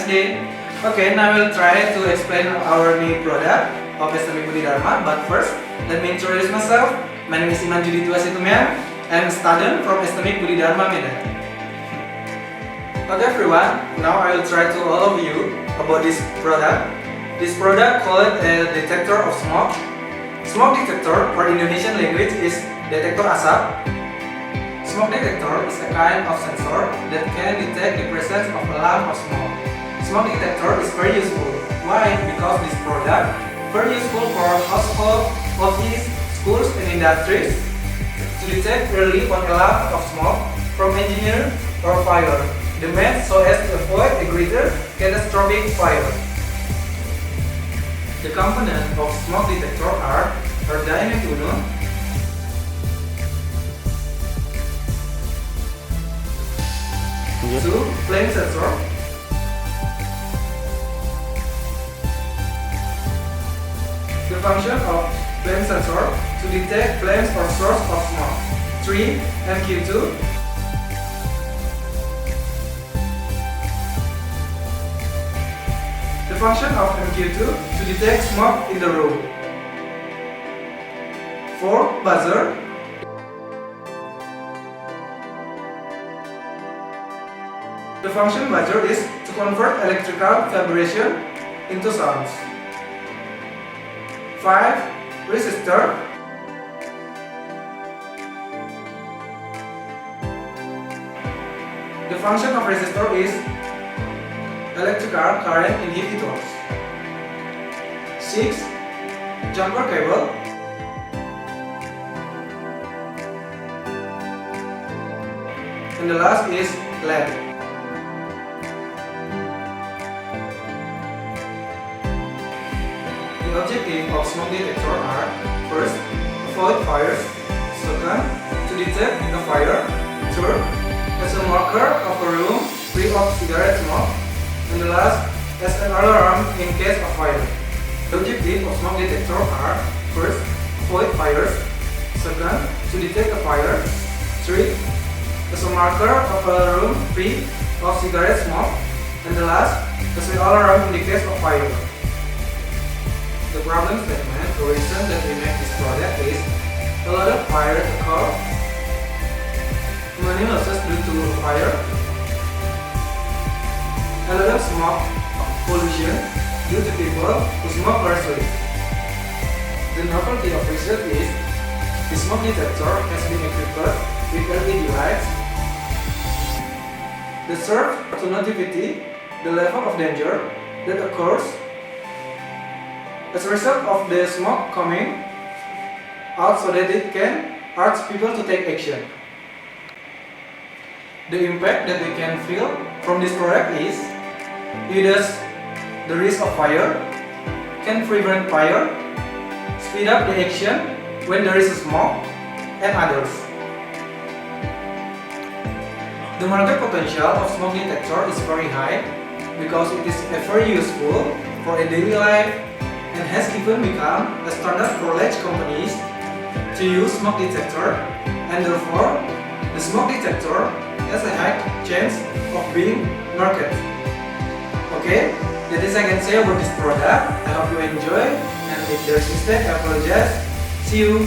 day. Okay, now we'll try to explain our new product of SME Budi Dharma. But first, let me introduce myself. My name is Iman Judi Tuasitumyan. I'm a student from SME Budi Dharma Medan. Okay everyone, now I will try to all of you about this product. This product called a detector of smoke. Smoke detector for Indonesian language is Detektor Asap. Smoke detector is a kind of sensor that can detect the presence of a lump of smoke. Smoke detector is very useful. Why? Because this product very useful for household, office, schools and industries to detect early on a lump of smoke from engineer or fire. The main so as to avoid a greater catastrophic fire. The components of smoke detector are Arduino Uno, two flame sensor, the function of flame sensor to detect flames or source of smoke, 3 MQ2, the function of MQ2 to detect smoke in the room, 4 buzzer, the function buzzer is to convert electrical vibration into sounds. 5 resistor, the function of resistor is electrical current inhibitors. 6 jumper cable, and the last is lamp. The objective of smoke detector are: first, avoid fires; second, to detect a fire; third, as a marker of a room free of cigarette smoke; and the last, as an alarm in case of fire. The objective of smoke detector are: first, avoid fires; second, to detect a fire; third, as a marker of a room free of cigarette smoke; and the last, as an alarm in the case of fire. The problem statement, the reason that we make this product is a lot of fire occur, many losses due to fire, a lot of smoke pollution due to people who smoke harshly. The novelty of research is the smoke detector has been equipped with LED lights that serve to notify the level of danger that occurs as a result of the smoke coming out so that it can urge people to take action. The impact that we can feel from this product is reduce the risk of fire, can prevent fire, speed up the action when there is smoke, and others. The market potential of smoke detector is very high because it is very useful for a daily life and has even become a standard for large companies to use smoke detector, and therefore the smoke detector has a high chance of being marketed. Okay, that is I can say about this product. I hope you enjoy, and if there is mistake I apologize. See you.